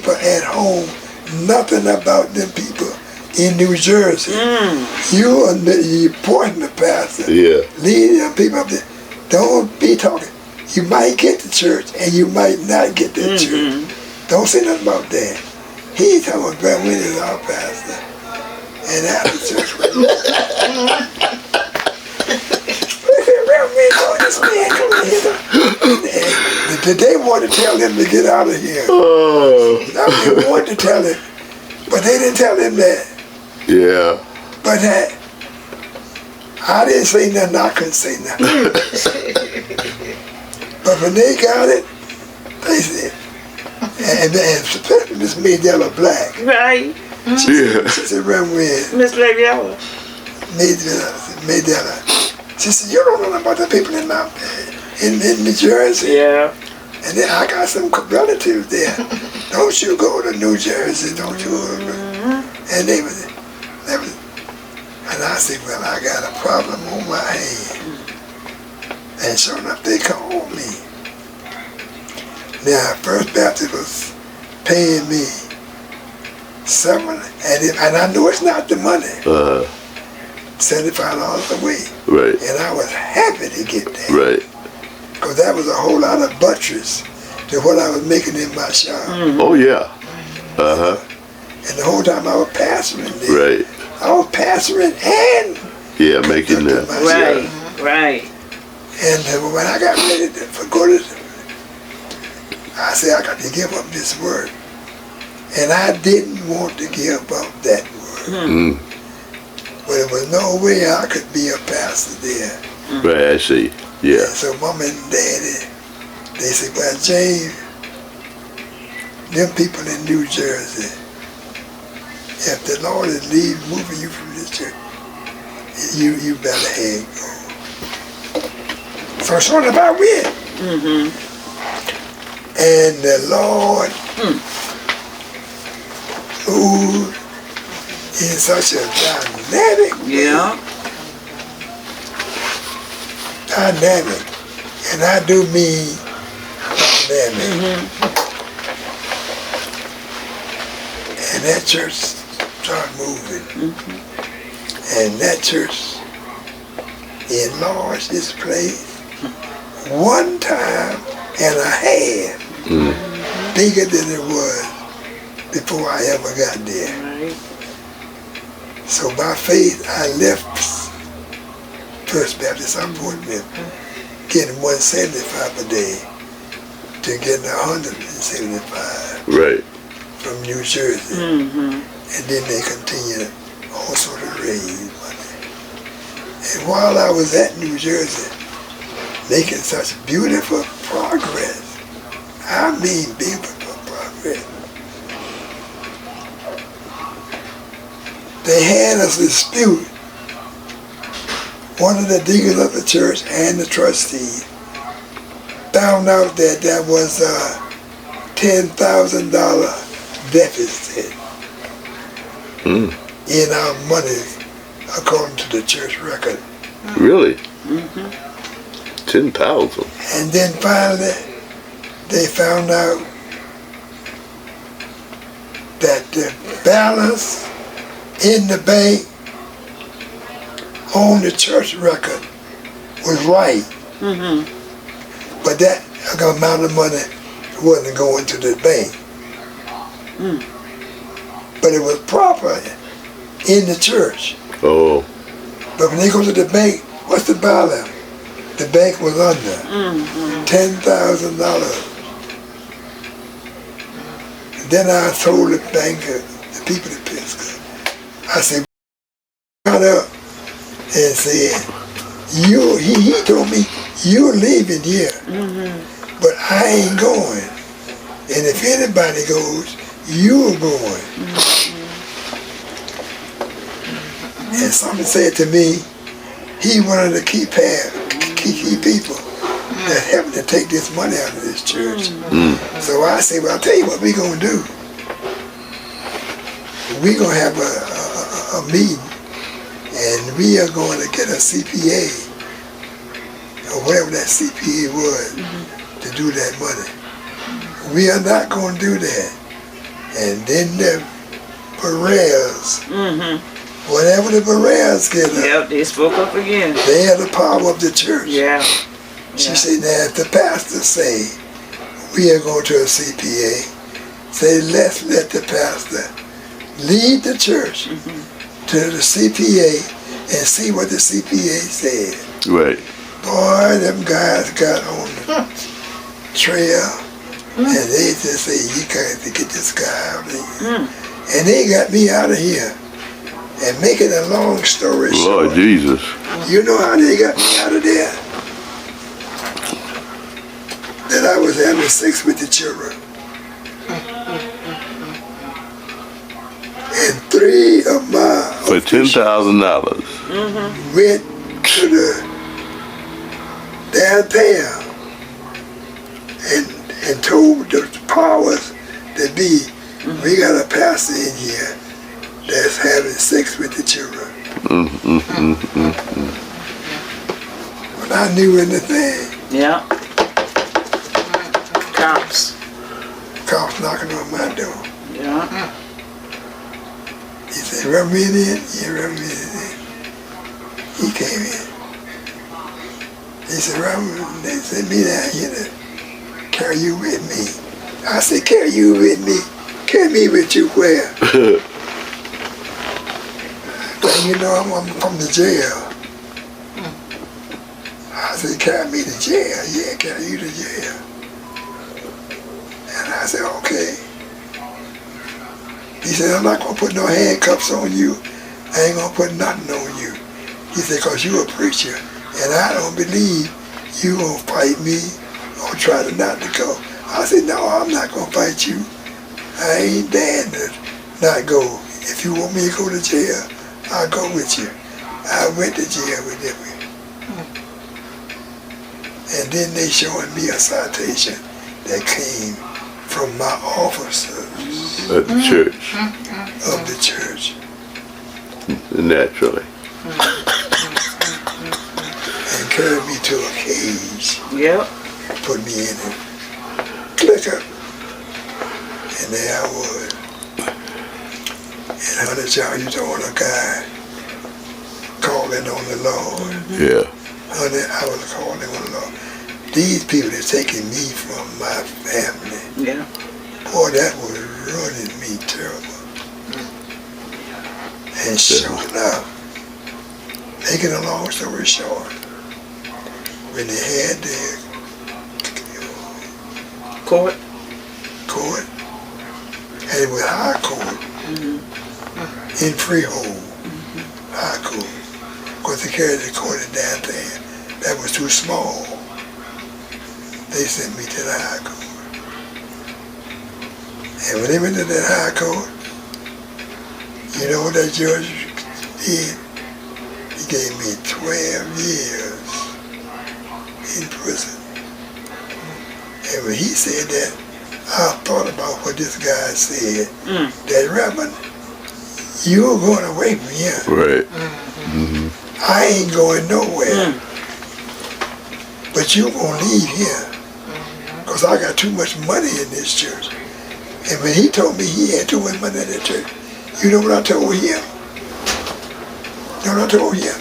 people at home nothing about them people in New Jersey. You're pointing the pastor. Yeah. Lead them people up there. Don't be talking. You might get to church and you might not get to church. Don't say nothing about that. He's talking about Brother Winnie is our pastor. And after church, did they want to tell him to get out of here? Oh. No, they wanted to tell him, but they didn't tell him that. Yeah. But I didn't say nothing, I couldn't say nothing. But when they got it, they said, and especially Miss Maydella Black. Right. She said, Reverend Wynn. Miss Lady Ella. Maydella. She said, you don't know nothing about the people in New Jersey. Yeah. And then I got some relatives there. Don't you go to New Jersey, don't you? And they was, and I said, well, I got a problem on my hand. And sure enough, they called me. Now, First Baptist was paying me and I know it's not the money. $75 a week. Right. And I was happy to get that. Right. Because that was a whole lot of buttress to what I was making in my shop. Oh, yeah. And the whole time I was pastoring there. Right. I was pastoring and Yeah, making that. Right. Right. And when I got ready to go to, I said, I got to give up this work. And I didn't want to give up that work. But there was no way I could be a pastor there. Right, I see. Yeah. And so Mom and Daddy, they said, well, James, them people in New Jersey, if the Lord is moving you from this church, you better hang on. So it's all about win. And the Lord, who is such a dynamic, dynamic, and I do mean dynamic. And that church started moving. And that church enlarged this place one time and a half bigger than it was before I ever got there. So by faith, I left First Baptist appointment, getting $175 a day to getting $175 Right. from New Jersey. And then they continued also to raise money. And while I was at New Jersey, making such beautiful progress, I mean beautiful progress, they had us dispute. One of the deacons of the church and the trustee found out that there was a $10,000 deficit in our money according to the church record. Really? 10,000. And then finally, they found out that the balance in the bank on the church record was right. But that amount of money wasn't going to the bank. But it was proper in the church. Oh. But when they go to the bank, what's the balance? The bank was under $10,000. And then I told the banker, the people at Pisgah, I said, got up and said, he told me, you're leaving here, but I ain't going. And if anybody goes, you're going. And somebody said to me, he wanted to keep people that having to take this money out of this church. So I said, well, I'll tell you what we're going to do. We're going to have a meeting, and we are going to get a CPA, or whatever that CPA was, to do that money. We are not going to do that And then the Bereans, Mm-hmm. whenever the Bereans get up, Yep, they spoke up again. they have the power of the church. Yeah. She Yeah. said, now if the pastor say, we are going to a CPA, say, let's let the pastor lead the church to the CPA and see what the CPA said. Right. Boy, them guys got on the trail and they just say, you got to get this guy out of here. And they got me out of here. And making a long story Lord short, Jesus. you know how they got me out of there? That I was having sex with the children. And 3 of my For $10,000. went to the downtown and told the powers that be, we got a pastor in here that's having sex with the children. When I knew anything, Yeah. Cops. cops knocking on my door. Yeah. He said, Reverend in? Yeah, Reverend in. He came in. He said, Reverend, they sent me down here to carry you with me. I said, carry you with me? Carry me with you where? Well, you know, I'm from the jail. I said, carry me to jail? Yeah, carry you to jail. And I said, okay. He said, I'm not going to put no handcuffs on you. I ain't going to put nothing on you. He said, because you a preacher, and I don't believe you going to fight me or try to not to go. I said, no, I'm not going to fight you. I ain't daring to not go. If you want me to go to jail, I'll go with you. I went to jail with them. And then they showing me a citation that came from my officers At the church. of the church. Naturally. And carried me to a cage, Yep. put me in it, click up, and there I was. And Hunter Child used to own a guy calling on the Lord. Yeah. Honey, I was calling on the Lord. These people are taking me from my family. Yeah. Boy, that was running me terrible. And sure enough, making a long story short, when they had their Court. court, and it was high court in Freehold, high court, because they carried the court in downtown. That was too small. They sent me to the high court. And when they went to that high court, you know what that judge did? He gave me 12 years in prison. And when he said that, I thought about what this guy said. That Reverend, you're going away from here. Right. I ain't going nowhere. But you're going to leave here. Because I got too much money in this church. And when he told me he had too much money in that church, you know what I told him? You know what I told him?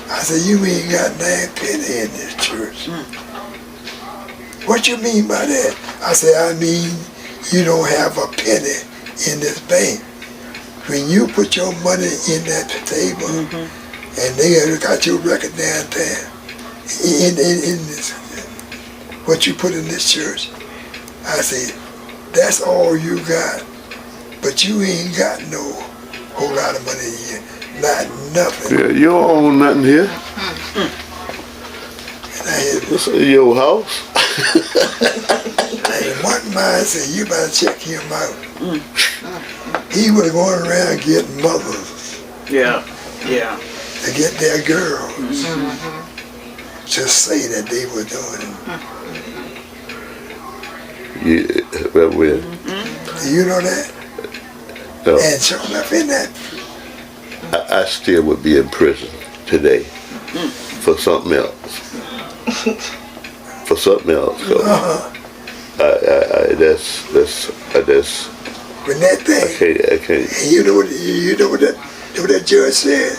I said, you ain't got 9 penny in this church. What you mean by that? I said, I mean, you don't have a penny in this bank. When you put your money in that table, and they got your record downtown, in this, what you put in this church, I said, that's all you got. But you ain't got no whole lot of money here. Not nothing. Yeah, you don't own nothing here. And I had, This is your house. and one man said, you better check him out. He was going around getting mothers Yeah. Yeah. to get their girls to say that they were doing it. Yeah, but when? Do you know that? No, And sure enough in that, I still would be in prison today for something else. For something else. So, that's That's When that thing, I can't. and you know what that judge said?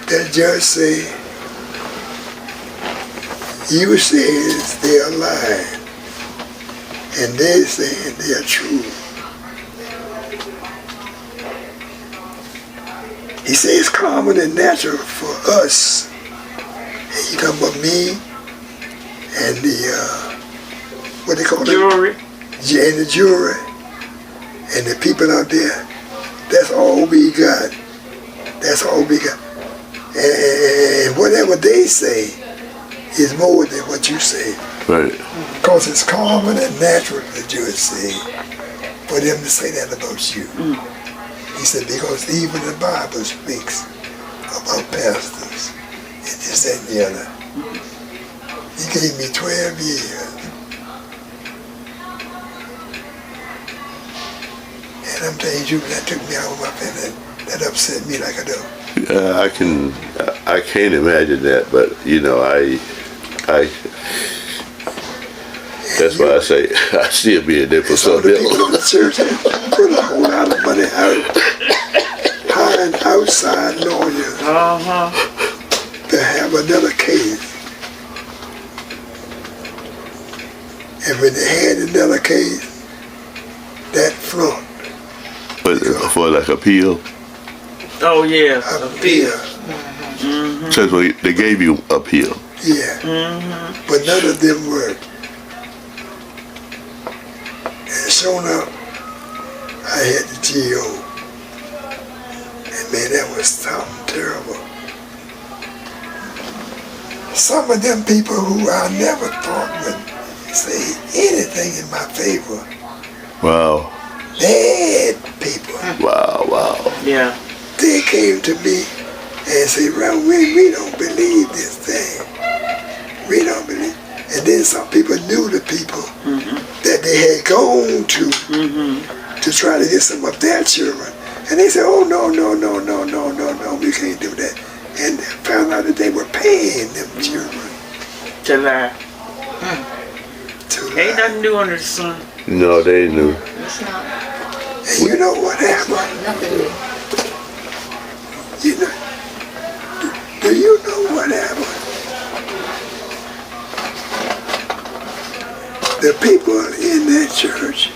That judge said, you said they're lying, and they saying they're true. He said it's common and natural for us. And he talking about me and the what they call it? Jewelry. And the jury and the people out there. That's all we got. That's all we got. And whatever they say is more than what you say. Right. Because it's common and natural, the judge said, for them to say that about you. He said, because even the Bible speaks about pastors and this and the other. He gave me 12 years. And I'm telling you, that took me out of my family. That upset me like a dog. I can't imagine that, but you know, I that's why I say I still be in there for Some of the something people in the else. church put a whole lot of money out, hiring outside lawyers to have another case. And when they had another case, that flunked. But for like appeal, Oh yeah. Appeal. so they gave you appeal. Yeah. But none of them worked. And sure enough, I had the GO. And man, that was something terrible. Some of them people who I never thought would say anything in my favor, Wow. bad people, Wow. Yeah. they came to me and said, well, we don't believe this thing. We don't believe. And then some people knew the people that they had gone to try to get some of their children. And they said, oh, no, we can't do that. And found out that they were paying them children To lie. to Ain't lie. nothing new under the sun. No, they knew. It's not. And you know what happened? Nothing new. You know, do you know what happened? The people in that church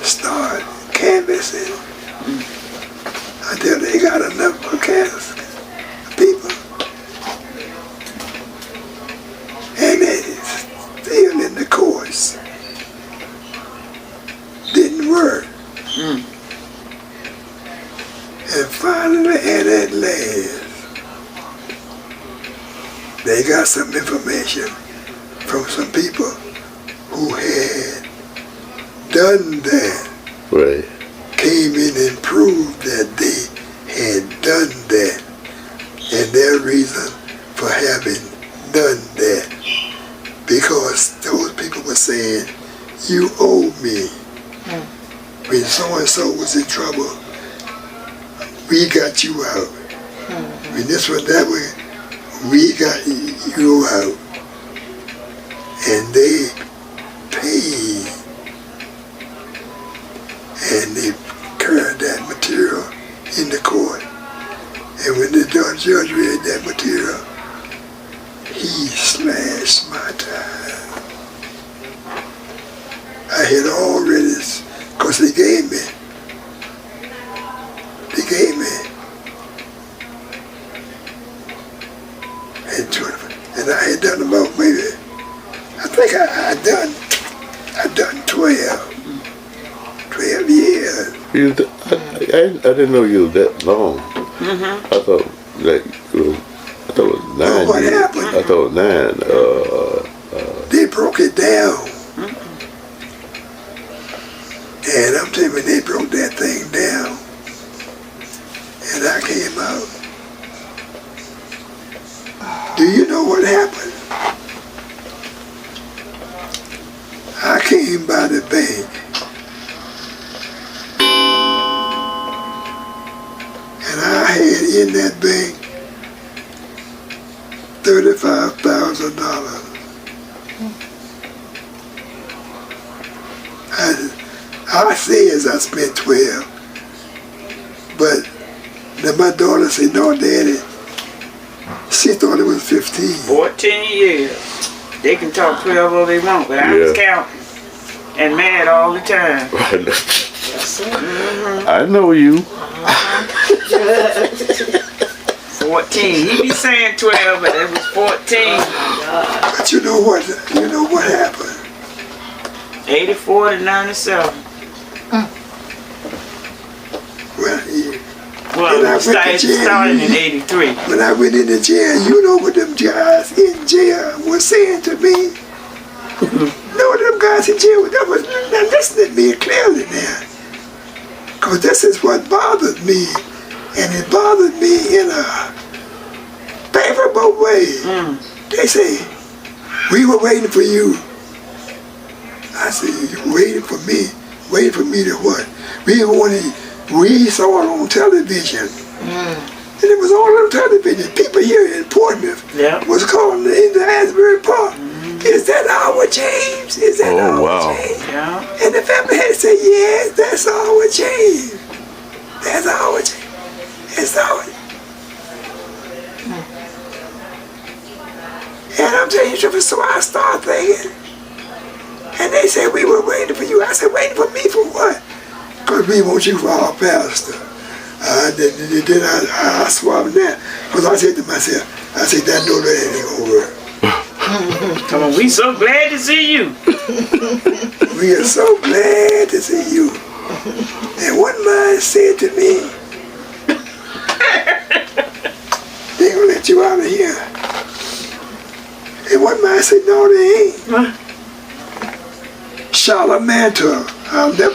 started canvassing until they got enough people. And they still in the course. Didn't work. And finally, at last, they got some information from some people who had done that, Right. came in and proved that they had done that, and their reason for having done that, because those people were saying, you owe me. When so-and-so was in trouble, we got you out. When this was that way, we got you out. And they paid. And they carried that material in the court. And when the judge read that material, he slashed my tire. I had already, because they gave me, and I had done about maybe, I think I done 12 years. I didn't know you was that long. I thought like it was 9 What years. happened? I thought 9. They broke it down. And I'm telling you, they broke that thing down. And I came out. Do you know what happened? I came by the bank. And I had in that bank $35,000. I says I spent 12. But then my daughter said, no, Daddy. She thought it was 15. 14 years. They can talk 12 all they want, but I was counting and mad all the time. I know you. 14. He be saying 12, but it was 14. But you know what? You know what happened? 84 to 97. Well, Well, it started in 83. when I went into jail, you know what them guys in jail were saying to me? No, them guys in jail, that was, now listen to me clearly now. Because this is what bothered me. And it bothered me in a favorable way. They say, we were waiting for you. I said, you waiting for me? Waiting for me to what? We saw it on television. And it was all on television. People here in Portsmouth was calling in the Asbury Park. Is that our James? Is that our James? Yeah. And the family had to say, yes, that's our James. That's our James. It's our And I'm telling you the truth, so I started thinking. And they said, we were waiting for you. I said, waiting for me for what? Because we want you for our pastor. Then I swapped that. Because I said to myself, I said, that door ain't gonna work. Come on, we so glad to see you. We are so glad to see you. And one man said to me, they gonna let you out of here. And one man said, no, they ain't. Charlotte Mantle. I'll never